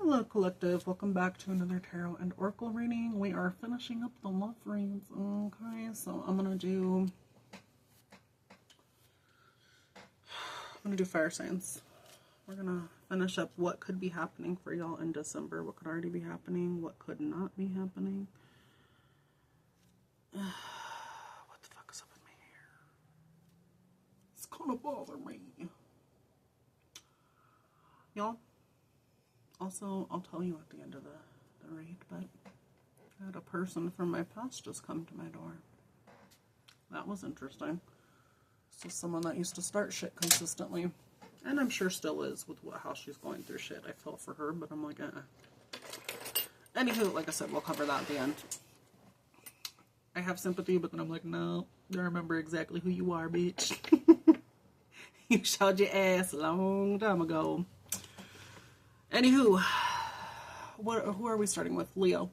Hello, collective. Welcome back to another tarot and oracle reading. We are finishing up the love reads. Okay, so I'm gonna do fire signs. We're gonna finish up what could be happening for y'all in December. What could already be happening? What could not be happening? What the fuck is up with me here? It's gonna bother me, y'all. Also, I'll tell you at the end of the read, but I had a person from my past just come to my door. That was interesting. This is someone that used to start shit consistently. And I'm sure still is with how she's going through shit. I felt for her, but I'm like, Anywho, like I said, we'll cover that at the end. I have sympathy, but then I'm like, no, I remember exactly who you are, bitch. You showed your ass a long time ago. Anywho, who are we starting with? Leo.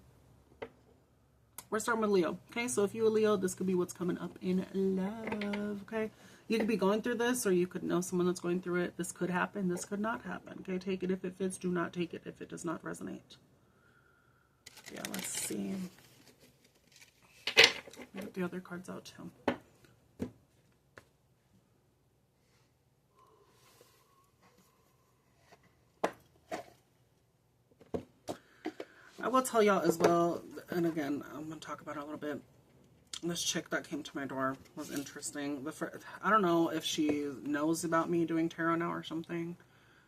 We're starting with Leo. Okay, so if you're a Leo, this could be what's coming up in love. Okay, you could be going through this, or you could know someone that's going through it. This could happen. This could not happen. Okay, take it if it fits. Do not take it if it does not resonate. Yeah, let's see. Get the other cards out too. I will tell y'all as well, and again, I'm going to talk about it a little bit. This chick that came to my door was interesting. I don't know if she knows about me doing tarot now or something.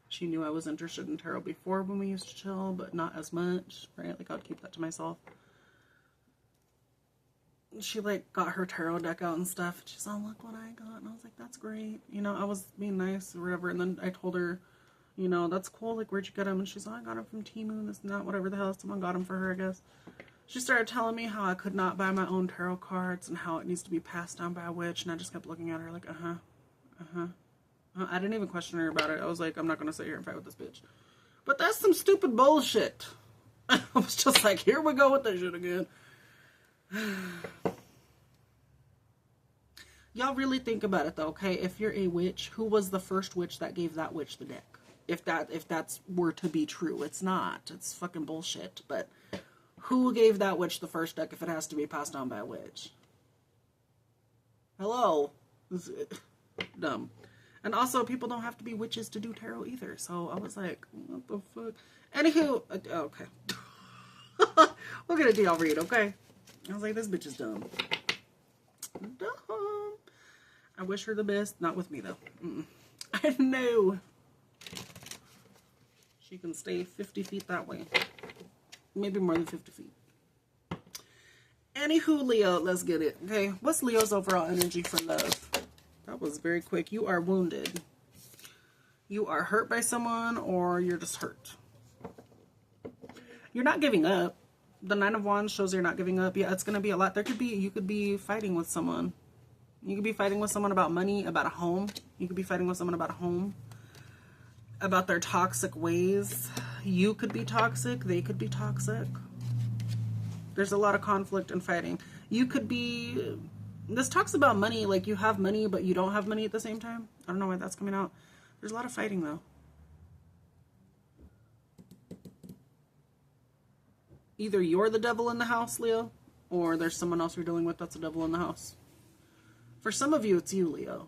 She knew I was interested in tarot before when we used to chill, but not as much, right? Like, I'd keep that to myself. She, like, got her tarot deck out and stuff. And she's all, look what I got. And I was like, that's great. You know, I was being nice or whatever. And then I told her, you know, that's cool. Like, where'd you get them? And she's like, I got them from Temu. This and that, whatever the hell. Someone got them for her, I guess. She started telling me how I could not buy my own tarot cards and how it needs to be passed down by a witch. And I just kept looking at her like, I didn't even question her about it. I was like, I'm not going to sit here and fight with this bitch. But that's some stupid bullshit. I was just like, here we go with that shit again. Y'all really think about it though, okay? If you're a witch, who was the first witch that gave that witch the deck? If that's were to be true, it's not. It's fucking bullshit. But who gave that witch the first deck if it has to be passed on by a witch? Hello? Dumb. And also, people don't have to be witches to do tarot either. So I was like, what the fuck? Anywho, okay. We'll get a deal read, okay? I was like, this bitch is dumb. Dumb. I wish her the best. Not with me, though. I know. She can stay 50 feet that way. Maybe more than 50 feet. Anywho, Leo, let's get it. Okay, what's Leo's overall energy for love? That was very quick. You are wounded. You are hurt by someone, or you're just hurt. You're not giving up. The Nine of Wands shows you're not giving up. Yeah, it's going to be a lot. You could be fighting with someone. You could be fighting with someone about money, about a home. You could be fighting with someone about a home. About their toxic ways. You could be toxic. They could be toxic. There's a lot of conflict and fighting. You could be... This talks about money. Like, you have money, but you don't have money at the same time. I don't know why that's coming out. There's a lot of fighting, though. Either you're the devil in the house, Leo, or there's someone else you're dealing with that's the devil in the house. For some of you, it's you, Leo.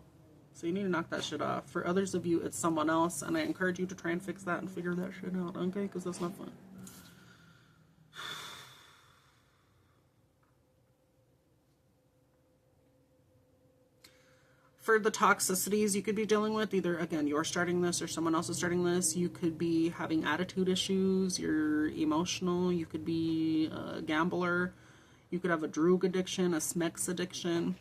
So you need to knock that shit off. For others of you, it's someone else. And I encourage you to try and fix that and figure that shit out, okay? Because that's not fun. For the toxicities you could be dealing with, either, again, you're starting this or someone else is starting this. You could be having attitude issues. You're emotional. You could be a gambler. You could have a droog addiction, a smex addiction.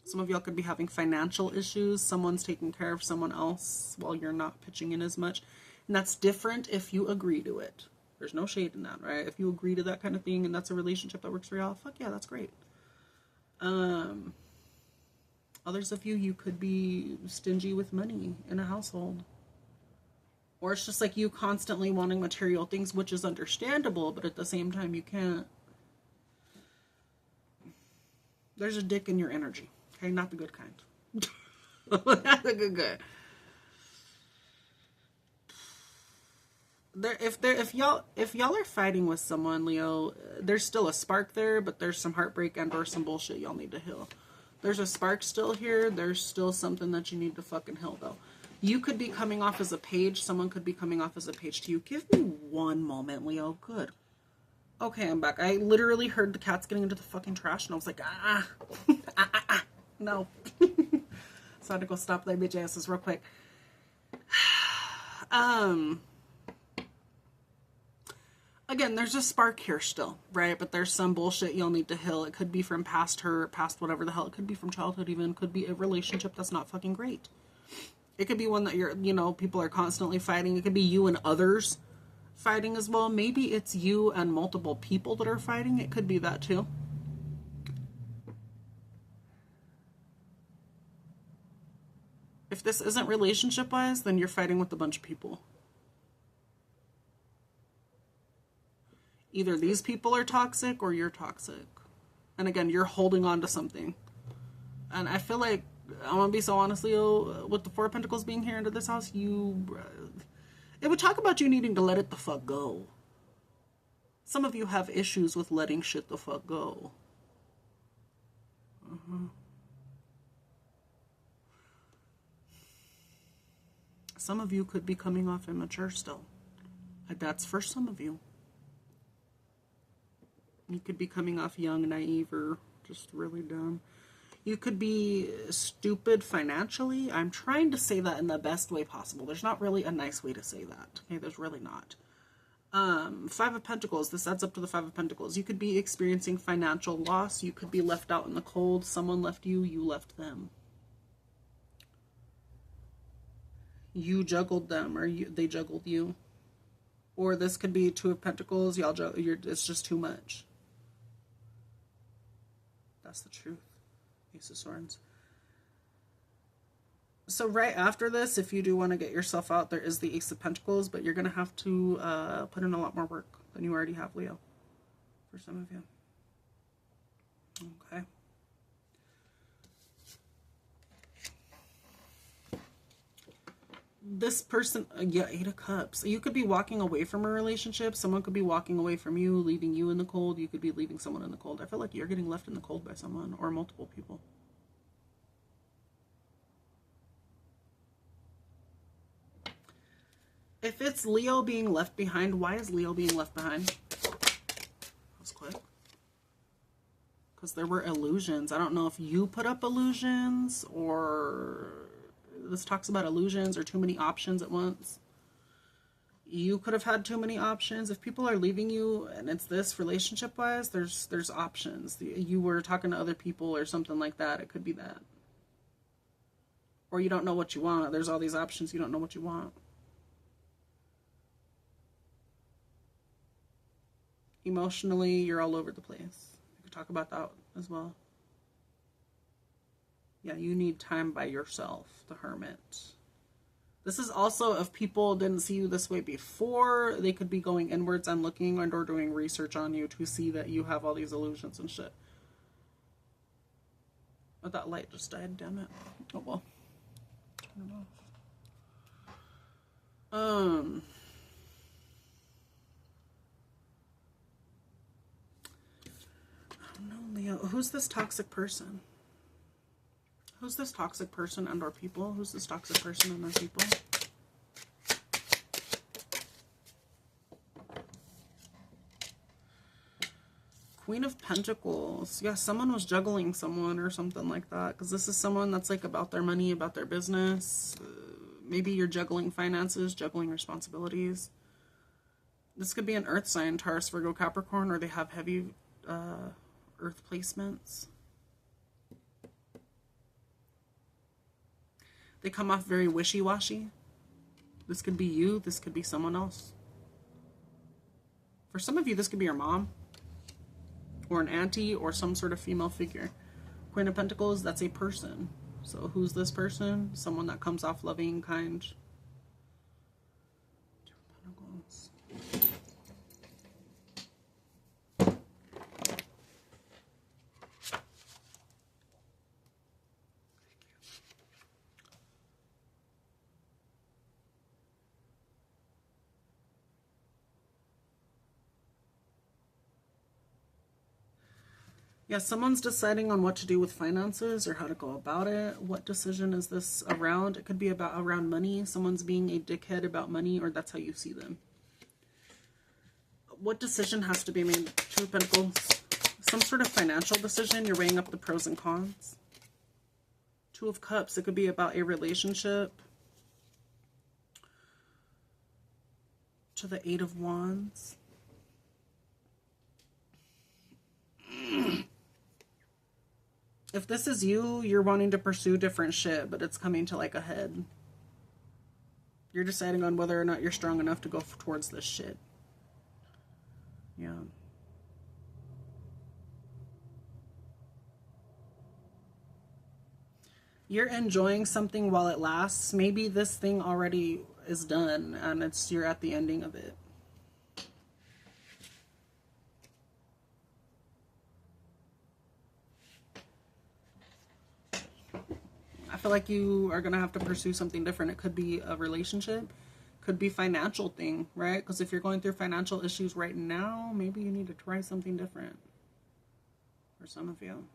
Some of y'all could be having financial issues. Someone's taking care of someone else while you're not pitching in as much. And that's different if you agree to it. There's no shade in that, right? If you agree to that kind of thing and that's a relationship that works for y'all, fuck yeah, that's great. Others of you could be stingy with money in a household. Or it's just like you constantly wanting material things, which is understandable, but at the same time you can't. There's a dick in your energy. Okay, not the good kind. Not the good kind. If y'all are fighting with someone, Leo, there's still a spark there, but there's some heartbreak and or some bullshit y'all need to heal. There's a spark still here. There's still something that you need to fucking heal, though. You could be coming off as a page. Someone could be coming off as a page to you. Give me one moment, Leo. Good. Okay, I'm back. I literally heard the cats getting into the fucking trash, and I was like, no. So I had to go stop their bitch asses real quick. Again, there's a spark here still, right? But there's some bullshit you'll need to heal. It could be from past hurt, past whatever the hell. It could be from childhood even. It could be a relationship that's not fucking great. It could be one that people are constantly fighting. It could be you and others fighting as well. Maybe it's you and multiple people that are fighting. It could be that too. If this isn't relationship-wise, then you're fighting with a bunch of people. Either these people are toxic or you're toxic. And again, you're holding on to something. And I feel like, I'm going to be so honest, Leo, with the Four of Pentacles being here into this house, it would talk about you needing to let it the fuck go. Some of you have issues with letting shit the fuck go. Some of you could be coming off immature still. That's for some of you. You could be coming off young, naive, or just really dumb. You could be stupid financially. I'm trying to say that in the best way possible. There's not really a nice way to say that. Okay, there's really not. Five of Pentacles. This adds up to the Five of Pentacles. You could be experiencing financial loss. You could be left out in the cold. Someone left you. You left them. You juggled them, or they juggled you. Or this could be Two of Pentacles. It's just too much. That's the truth. Ace of Swords. So right after this, if you do want to get yourself out, there is the Ace of Pentacles, but you're going to have to put in a lot more work than you already have, Leo. For some of you. Okay. This person, Eight of Cups. You could be walking away from a relationship. Someone could be walking away from you, leaving you in the cold. You could be leaving someone in the cold. I feel like you're getting left in the cold by someone or multiple people. If it's Leo being left behind, why is Leo being left behind? That was quick. Because there were illusions. I don't know if you put up illusions or... This talks about illusions or too many options at once. You could have had too many options. If people are leaving you and it's this relationship-wise, there's options. You were talking to other people or something like that. It could be that. Or you don't know what you want. There's all these options. You don't know what you want. Emotionally, you're all over the place. We could talk about that as well. Yeah, you need time by yourself, the Hermit. This is also, if people didn't see you this way before, they could be going inwards and looking and or doing research on you to see that you have all these illusions and shit. Oh, that light just died, damn it. Oh well. Turn it off. I don't know, Leo. Who's this toxic person? Who's this toxic person and or people? Who's this toxic person and their people? Queen of Pentacles. Yeah, someone was juggling someone or something like that. Because this is someone that's like about their money, about their business. Maybe you're juggling finances, juggling responsibilities. This could be an earth sign, Taurus, Virgo, Capricorn, or they have heavy earth placements. They come off very wishy-washy. This could be you. This could be someone else. For some of you, this could be your mom. Or an auntie. Or some sort of female figure. Queen of Pentacles, that's a person. So who's this person? Someone that comes off loving, kind. Two of Pentacles. Yeah, someone's deciding on what to do with finances or how to go about it. What decision is this around? It could be around money. Someone's being a dickhead about money, or that's how you see them. What decision has to be made? Two of Pentacles. Some sort of financial decision. You're weighing up the pros and cons. Two of Cups. It could be about a relationship. To the Eight of Wands. If this is you, you're wanting to pursue different shit, but it's coming to like a head. You're deciding on whether or not you're strong enough to go towards this shit. Yeah. You're enjoying something while it lasts. Maybe this thing already is done and you're at the ending of it. I feel like you are going to have to pursue something different. It could be a relationship, could be financial thing, right? Because if you're going through financial issues right now, maybe you need to try something different for some of you.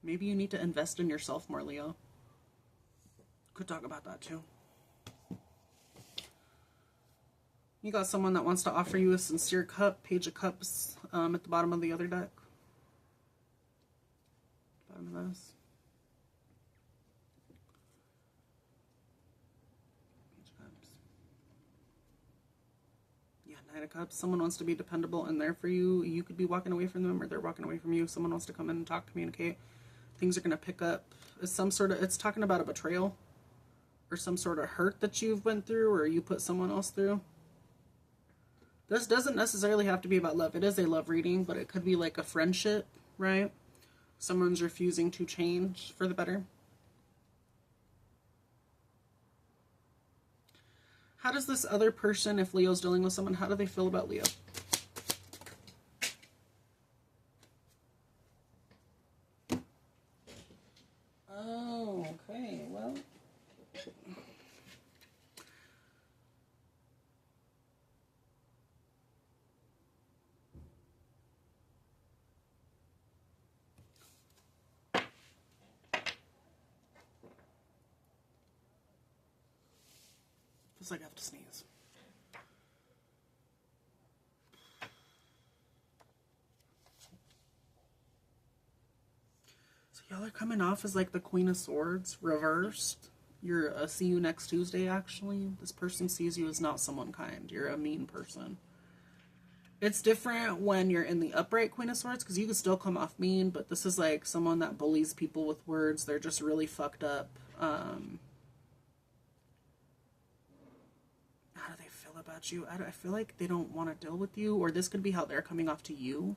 Maybe you need to invest in yourself more, Leo. Could talk about that too. You got someone that wants to offer you a sincere cup, Page of Cups, at the bottom of the other deck. Bottom of this. Page of Cups. Yeah, Knight of Cups. Someone wants to be dependable and there for you. You could be walking away from them or they're walking away from you. Someone wants to come in and talk, communicate. Things are going to pick up. It's talking about a betrayal or some sort of hurt that you've went through or you put someone else through. This doesn't necessarily have to be about love. It is a love reading, but it could be like a friendship, right? Someone's refusing to change for the better. How does this other person, if Leo's dealing with someone, how do they feel about Leo? Oh, okay, well. Feels like I have to sneeze. So y'all are coming off as like the Queen of Swords, reversed. You're a see you next Tuesday, actually. This person sees you as not someone kind. You're a mean person. It's different when you're in the upright Queen of Swords, because you can still come off mean, but this is like someone that bullies people with words. They're just really fucked up. How do they feel about you? I feel like they don't want to deal with you, or this could be how they're coming off to you.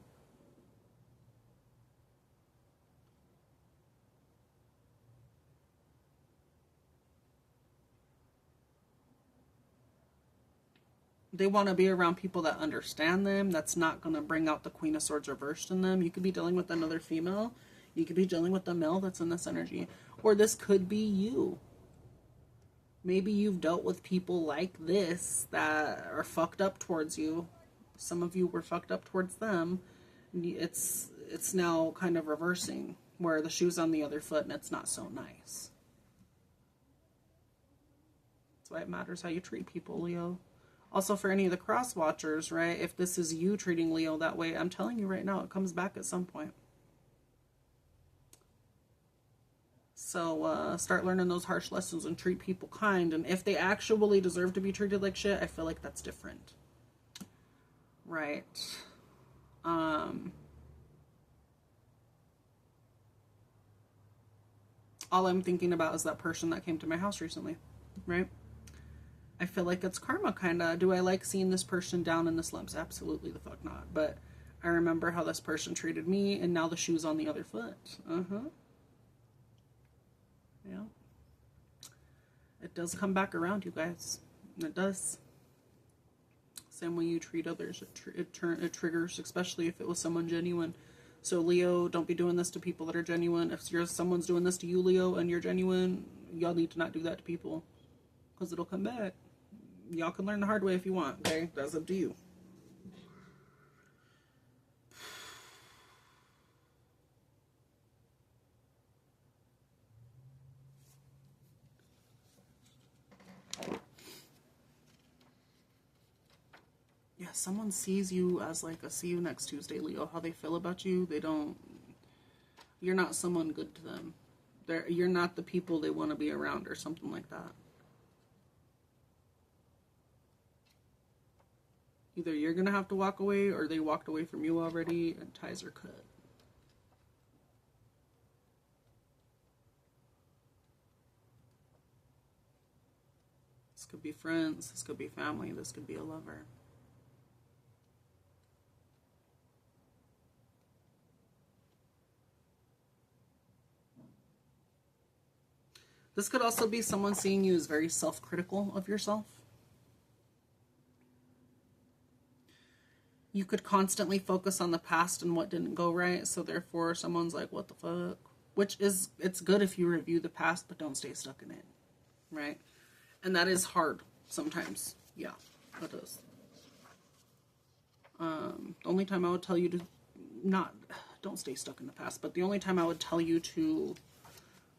They want to be around people that understand them. That's not going to bring out the Queen of Swords reversed in them. You could be dealing with another female. You could be dealing with the male that's in this energy. Or this could be you. Maybe you've dealt with people like this that are fucked up towards you. Some of you were fucked up towards them. It's now kind of reversing, where the shoe's on the other foot and it's not so nice. That's why it matters how you treat people, Leo. Also, for any of the cross watchers, right? If this is you treating Leo that way, I'm telling you right now, it comes back at some point. So start learning those harsh lessons and treat people kind. And if they actually deserve to be treated like shit, I feel like that's different. Right. All I'm thinking about is that person that came to my house recently, right? I feel like it's karma, kind of. Do I like seeing this person down in the slumps? Absolutely the fuck not. But I remember how this person treated me, and now the shoe's on the other foot. Yeah. It does come back around, you guys. It does. Same way you treat others, it triggers, especially if it was someone genuine. So Leo, don't be doing this to people that are genuine. If someone's doing this to you, Leo, and you're genuine, y'all need to not do that to people, because it'll come back. Y'all can learn the hard way if you want, okay? That's up to you. someone sees you as like a see you next Tuesday, Leo. How they feel about you, you're not someone good to them. You're not the people they want to be around or something like that. Either you're going to have to walk away or they walked away from you already and ties are cut. This could be friends, this could be family, this could be a lover. This could also be someone seeing you as very self-critical of yourself. You could constantly focus on the past and what didn't go right, so therefore someone's like, what the fuck? Which is, it's good if you review the past, but don't stay stuck in it, right? And that is hard sometimes. Yeah, that is. The only time I would tell you to don't stay stuck in the past, but the only time I would tell you to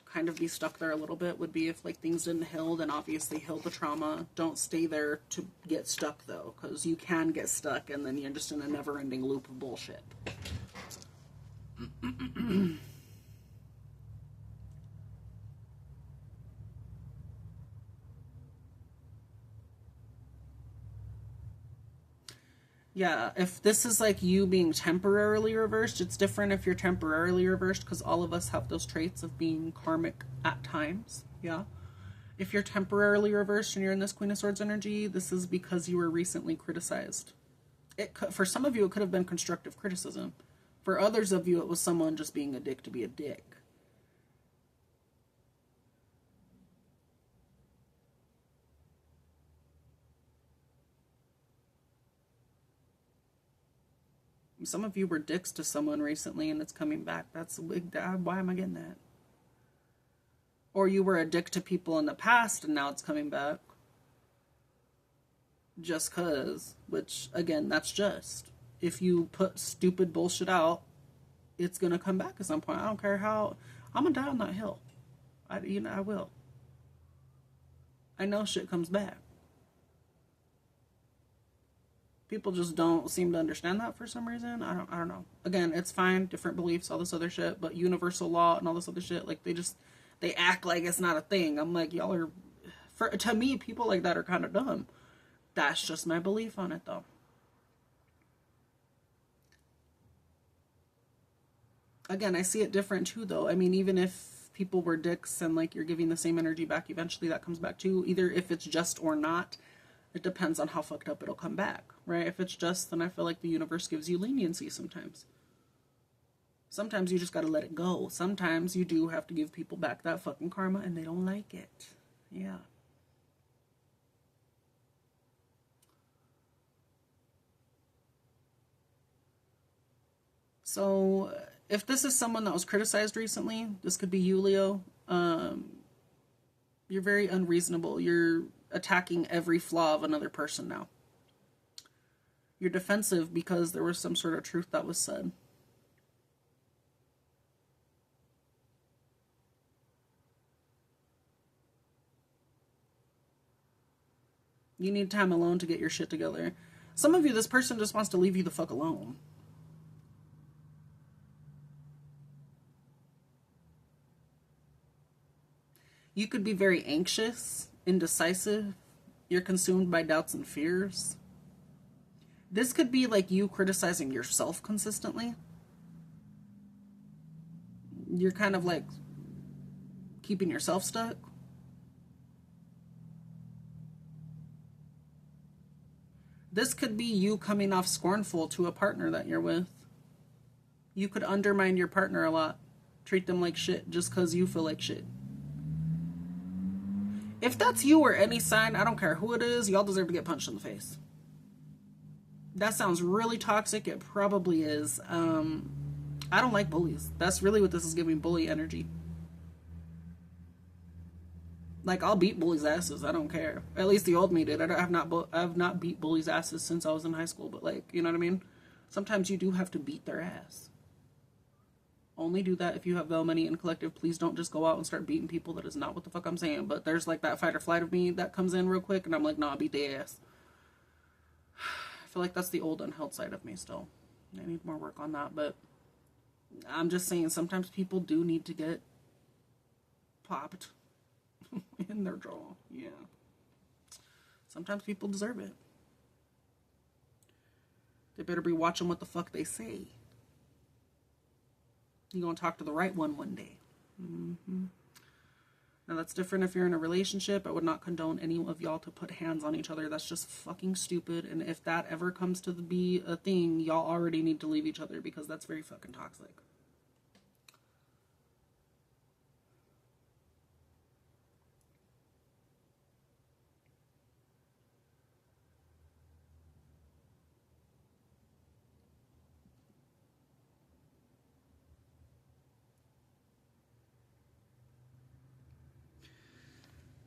kind of be stuck there a little bit would be if like things didn't heal, then obviously heal the trauma. Don't stay there to get stuck though, because you can get stuck and then you're just in a never-ending loop of bullshit. Yeah, if this is like you being temporarily reversed, it's different if you're temporarily reversed because all of us have those traits of being karmic at times. Yeah. If you're temporarily reversed and you're in this Queen of Swords energy, this is because you were recently criticized. For some of you, it could have been constructive criticism. For others of you, it was someone just being a dick to be a dick. Some of you were dicks to someone recently and it's coming back. That's a big, why am I getting that? Or you were a dick to people in the past and now it's coming back. Just cause, which again, that's just. If you put stupid bullshit out, it's gonna come back at some point. I don't care how, I'm gonna die on that hill. I will. I know shit comes back. People just don't seem to understand that for some reason. I don't know. Again, it's fine, different beliefs, all this other shit, but universal law and all this other shit, like they act like it's not a thing. I'm like, y'all are, to me, people like that are kind of dumb. That's just my belief on it though. Again, I see it different too though. I mean, even if people were dicks and like you're giving the same energy back, eventually that comes back too. Either if it's just or not. It depends on how fucked up it'll come back, right? If it's just, then I feel like the universe gives you leniency sometimes. Sometimes you just gotta let it go. Sometimes you do have to give people back that fucking karma and they don't like it. Yeah. So, if this is someone that was criticized recently, this could be you, Leo. You're very unreasonable. You're attacking every flaw of another person now. You're defensive because there was some sort of truth that was said. You need time alone to get your shit together. Some of you, this person just wants to leave you the fuck alone. You could be very anxious, indecisive. You're consumed by doubts and fears. This could be like you criticizing yourself consistently. You're kind of like keeping yourself stuck. This could be you coming off scornful to a partner that you're with. You could undermine your partner a lot. Treat them like shit just because you feel like shit. If that's you or any sign, I don't care who it is, y'all deserve to get punched in the face. That sounds really toxic. It probably is. I don't like bullies. That's really what this is giving, bully energy. Like, I'll beat bullies' asses. I don't care. At least the old me did. I've not beat bullies' asses since I was in high school. But, like, you know what I mean? Sometimes you do have to beat their ass. Only do that if you have the money and collective. Please don't just go out and start beating people. That is not what the fuck I'm saying. But there's like that fight or flight of me that comes in real quick. And I'm like, nah, beat their ass. feel like that's the old unheld side of me still. I need more work on that, but I'm just saying sometimes people do need to get popped in their jaw. Yeah. Sometimes people deserve it. They better be watching what the fuck they say. You're going to talk to the right one day. Mm-hmm. Now, that's different if you're in a relationship. I would not condone any of y'all to put hands on each other. That's just fucking stupid. And if that ever comes to be a thing, y'all already need to leave each other because that's very fucking toxic.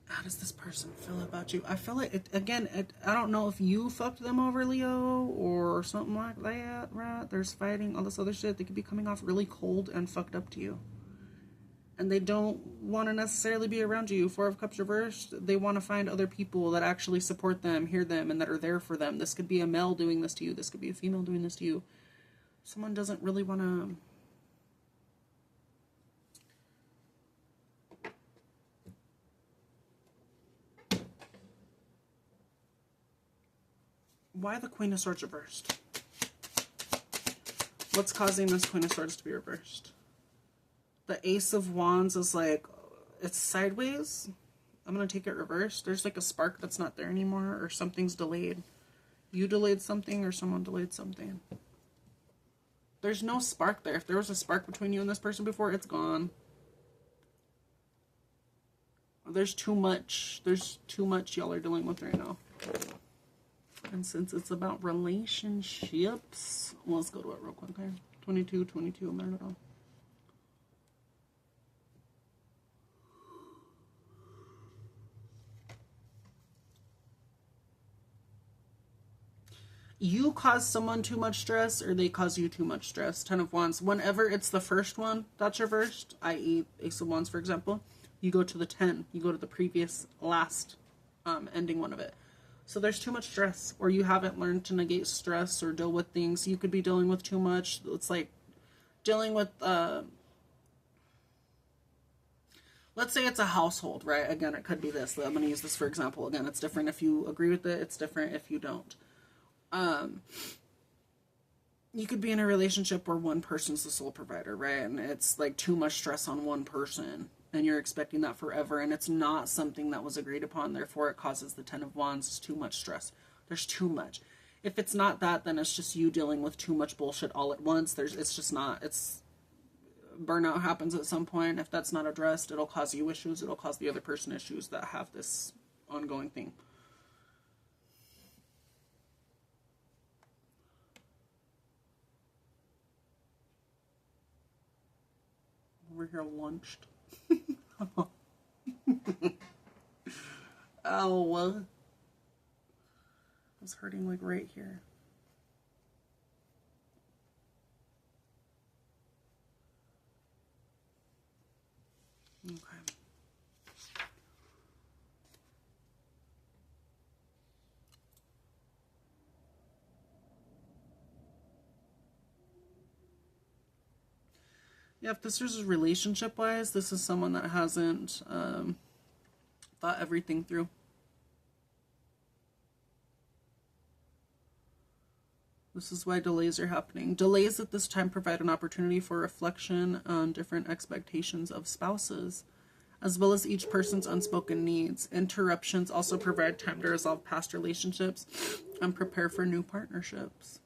How does this person feel about you? I feel like, I don't know if you fucked them over, Leo, or something like that, right? There's fighting, all this other shit. They could be coming off really cold and fucked up to you. And they don't want to necessarily be around you. Four of Cups reversed, they want to find other people that actually support them, hear them, and that are there for them. This could be a male doing this to you. This could be a female doing this to you. Someone doesn't really want to... Why the Queen of Swords reversed? What's causing this Queen of Swords to be reversed? The Ace of Wands is like, it's sideways. I'm going to take it reversed. There's like a spark that's not there anymore, or something's delayed. You delayed something, or someone delayed something. There's no spark there. If there was a spark between you and this person before, it's gone. There's too much. There's too much y'all are dealing with right now. And since it's about relationships, well, let's go to it real quick, okay? 22, a minute ago. You cause someone too much stress, or they cause you too much stress. 10 of Wands. Whenever it's the first one that's reversed, i.e. Ace of Wands, for example, you go to the 10. You go to the previous, last ending one of it. So there's too much stress, or you haven't learned to negate stress or deal with things. You could be dealing with too much. It's like dealing with, let's say it's a household, right? Again, it could be this. I'm going to use this for example. Again, it's different if you agree with it. It's different if you don't. You could be in a relationship where one person's the sole provider, right? And it's like too much stress on one person. And you're expecting that forever, and it's not something that was agreed upon, therefore it causes the 10 of Wands. It's too much stress. There's too much. If it's not that, then it's just you dealing with too much bullshit all at once. It's just not. It's burnout happens at some point. If that's not addressed, it'll cause you issues. It'll cause the other person issues that have this ongoing thing. We're here lunched. Oh, it's hurting like right here. Okay. Yeah, if this is relationship-wise, this is someone that hasn't thought everything through. This is why delays are happening. Delays at this time provide an opportunity for reflection on different expectations of spouses, as well as each person's unspoken needs. Interruptions also provide time to resolve past relationships and prepare for new partnerships.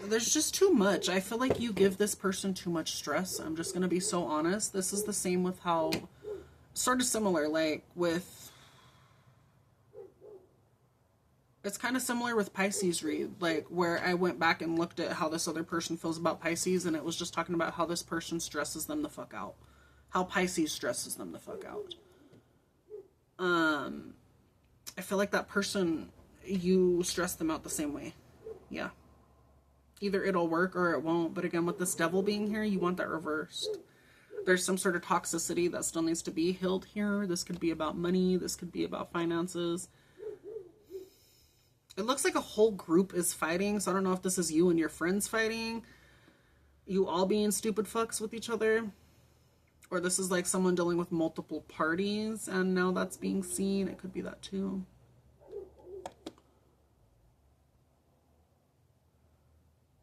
There's just too much. I feel like you give this person too much stress. I'm just going to be so honest. This is the same with how, sort of similar, like with, it's kind of similar with Pisces read, like where I went back and looked at how this other person feels about Pisces, and it was just talking about how this person stresses them the fuck out. How Pisces stresses them the fuck out. I feel like that person, you stress them out the same way. Yeah. Either it'll work or it won't. But again, with this devil being here, you want that reversed. There's some sort of toxicity that still needs to be healed here. This could be about money. This could be about finances. It looks like a whole group is fighting. So I don't know if this is you and your friends fighting. You all being stupid fucks with each other. Or this is like someone dealing with multiple parties. And now that's being seen. It could be that too.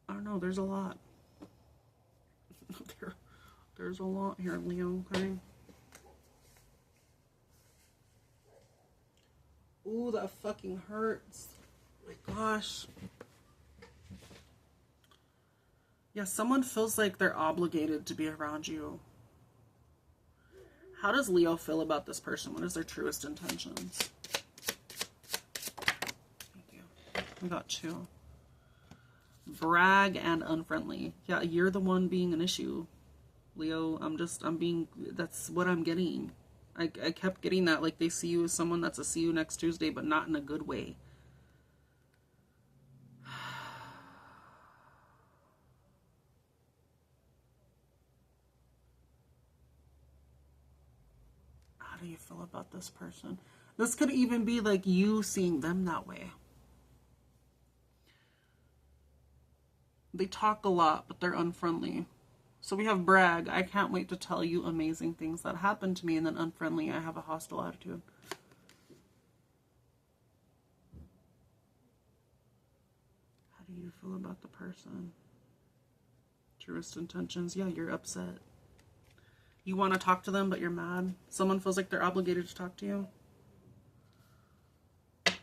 I don't know. There's a lot. There's a lot here, Leo. Okay. Ooh, that fucking hurts. My gosh. Yeah, someone feels like they're obligated to be around you. How does Leo feel about this person? What is their truest intentions? Thank you. We got 2. Brag and unfriendly. Yeah, you're the one being an issue, Leo. That's what I'm getting. I kept getting that, like they see you as someone that's a see you next Tuesday, but not in a good way. How do you feel about this person? This could even be like you seeing them that way. They talk a lot, but they're unfriendly. So we have brag. I can't wait to tell you amazing things that happened to me. And then unfriendly, I have a hostile attitude. How do you feel about the person? Truest intentions. Yeah, you're upset. You want to talk to them, but you're mad. Someone feels like they're obligated to talk to you.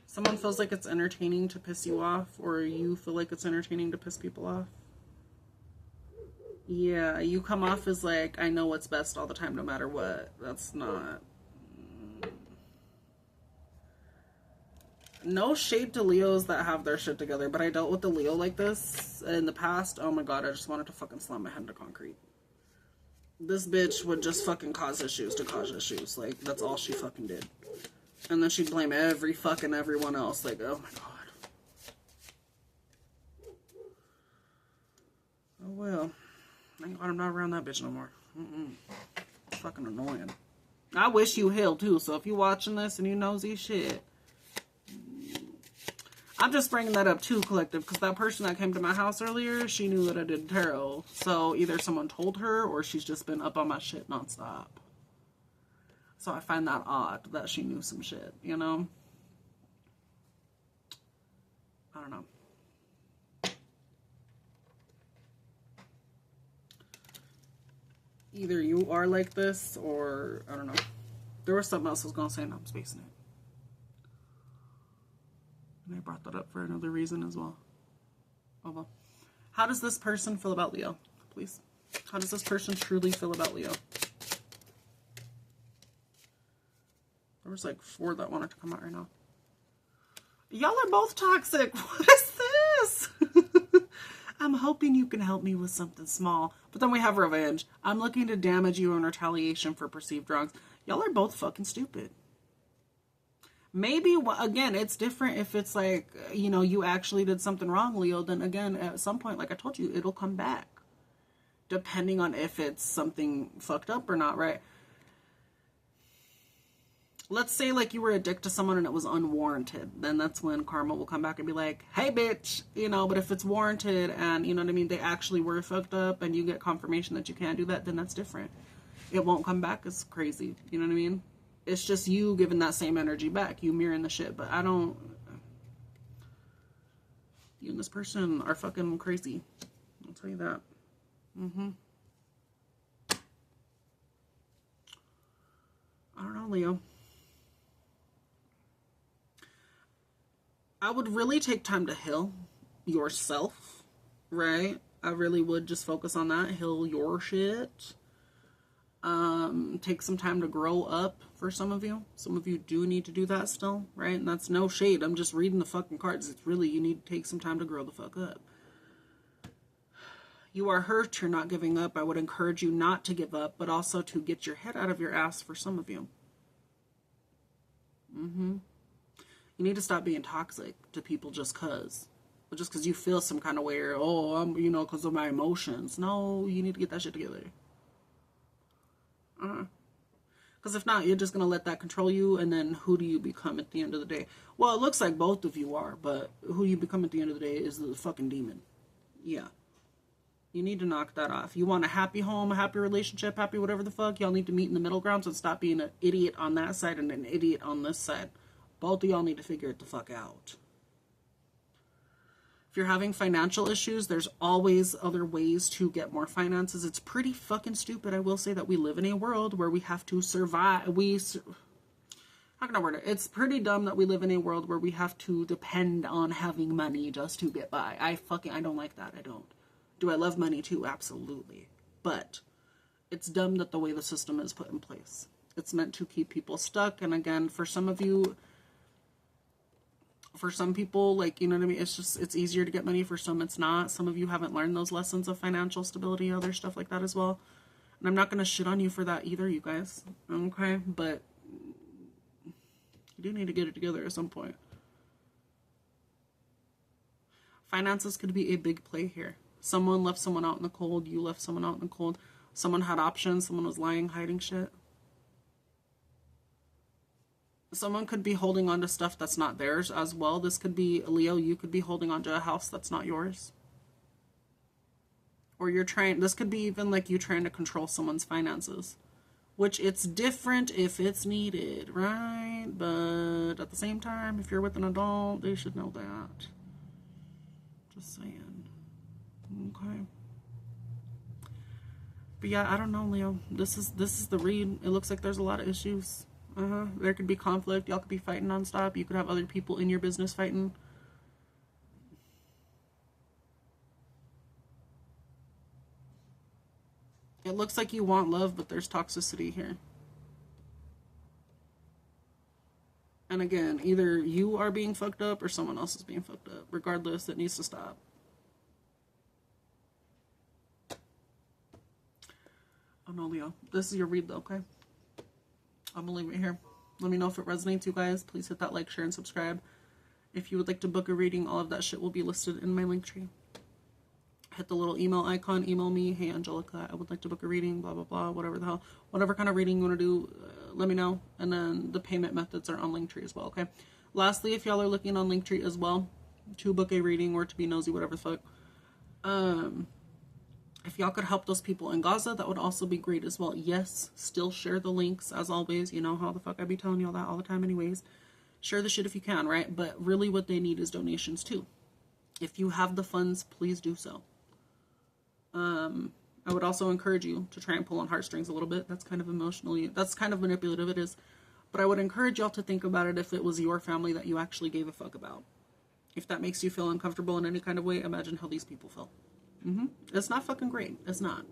Someone feels like it's entertaining to piss you off, or you feel like it's entertaining to piss people off. Yeah, you come off as like, I know what's best all the time, no matter what. That's not... No shade to Leos that have their shit together, but I dealt with a Leo like this in the past. Oh my god, I just wanted to fucking slam my head into concrete. This bitch would just fucking cause issues to cause issues. Like, that's all she fucking did. And then she'd blame everyone else. Like, oh my god. Oh well. Thank God I'm not around that bitch no more. It's fucking annoying. I wish you hell too, so if you watching this and you nosy shit. I'm just bringing that up too, collective, because that person that came to my house earlier, she knew that I did tarot. So either someone told her or she's just been up on my shit nonstop. So I find that odd that she knew some shit, you know? I don't know. Either you are like this or, I don't know. There was something else I was going to say and I'm spacing it. And I brought that up for another reason as well. Oh well. How does this person feel about Leo? Please. How does this person truly feel about Leo? There was like 4 that wanted to come out right now. Y'all are both toxic. What is this? I'm hoping you can help me with something small. But then we have revenge. I'm looking to damage you in retaliation for perceived wrongs. Y'all are both fucking stupid. Maybe, again, it's different if it's like, you know, you actually did something wrong, Leo. Then again, at some point, like I told you, it'll come back. Depending on if it's something fucked up or not, right? Let's say like you were a dick to someone and it was unwarranted. Then that's when karma will come back and be like, hey bitch, you know, but if it's warranted and, you know what I mean, they actually were fucked up and you get confirmation that you can't do that, then that's different. It won't come back as crazy. You know what I mean? It's just you giving that same energy back. You mirroring the shit. But I don't... You and this person are fucking crazy. I'll tell you that. I don't know, Leo. I would really take time to heal yourself, right? I really would just focus on that. Heal your shit. Take some time to grow up for some of you. Some of you do need to do that still, right? And that's no shade. I'm just reading the fucking cards. It's really, you need to take some time to grow the fuck up. You are hurt. You're not giving up. I would encourage you not to give up, but also to get your head out of your ass for some of you. You need to stop being toxic to people just cause you feel some kind of way, or, oh, I'm, you know, because of my emotions. No, you need to get that shit together. Because if not, you're just going to let that control you, and then who do you become at the end of the day? Well, it looks like both of you are, but who you become at the end of the day is the fucking demon. Yeah. You need to knock that off. You want a happy home, a happy relationship, happy whatever the fuck, y'all need to meet in the middle grounds and stop being an idiot on that side and an idiot on this side. Both of y'all need to figure it the fuck out. If you're having financial issues, there's always other ways to get more finances. It's pretty fucking stupid. I will say that we live in a world where we have to survive. How can I word it? It's pretty dumb that we live in a world where we have to depend on having money just to get by. I don't like that. I don't. Do I love money too? Absolutely. But it's dumb that the way the system is put in place. It's meant to keep people stuck. And again, for some of you, for some people, like, you know what I mean? It's easier to get money. For some, it's not. Some of you haven't learned those lessons of financial stability and other stuff like that as well. And I'm not going to shit on you for that either, you guys. Okay? But you do need to get it together at some point. Finances could be a big play here. Someone left someone out in the cold. You left someone out in the cold. Someone had options. Someone was lying, hiding shit. Someone could be holding on to stuff that's not theirs as well. This could be, Leo, you could be holding on to a house that's not yours. Or this could be even like you trying to control someone's finances. Which it's different if it's needed, right? But at the same time, if you're with an adult, they should know that. Just saying. Okay. But yeah, I don't know, Leo. This is the read. It looks like there's a lot of issues. There could be conflict. Y'all could be fighting nonstop. You could have other people in your business fighting. It looks like you want love, but there's toxicity here. And again, either you are being fucked up or someone else is being fucked up. Regardless, it needs to stop. Oh no, Leo. This is your read though, okay? I'm gonna leave it here. Let me know if it resonates, you guys. Please hit that like, share, and subscribe. If you would like to book a reading, all of that shit will be listed in my Linktree. Hit the little email icon, email me, hey Angelica, I would like to book a reading, blah, blah, blah, whatever the hell. Whatever kind of reading you want to do, let me know. And then the payment methods are on Linktree as well, okay? Lastly, if y'all are looking on Linktree as well, to book a reading or to be nosy, whatever the fuck, if y'all could help those people in Gaza, that would also be great as well. Yes, still share the links, as always. You know how the fuck I be telling y'all that all the time anyways. Share the shit if you can, right? But really what they need is donations too. If you have the funds, please do so. I would also encourage you to try and pull on heartstrings a little bit. That's kind of that's kind of manipulative, it is. But I would encourage y'all to think about it if it was your family that you actually gave a fuck about. If that makes you feel uncomfortable in any kind of way, imagine how these people feel. It's not fucking great. It's not.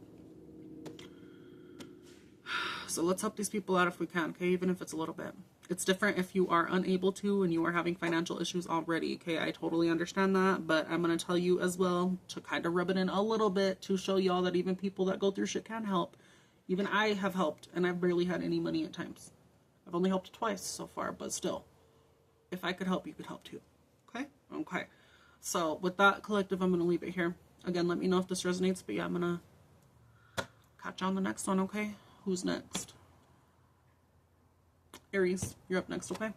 So let's help these people out if we can, okay? Even if it's a little bit. It's different if you are unable to and you are having financial issues already, okay? I totally understand that, but I'm going to tell you as well to kind of rub it in a little bit to show y'all that even people that go through shit can help. Even I have helped, and I've barely had any money at times. I've only helped twice so far, but still. If I could help, you could help too. Okay? Okay. So with that, collective, I'm going to leave it here. Again, let me know if this resonates, but yeah, I'm going to catch you on the next one, okay? Who's next? Aries, you're up next, okay?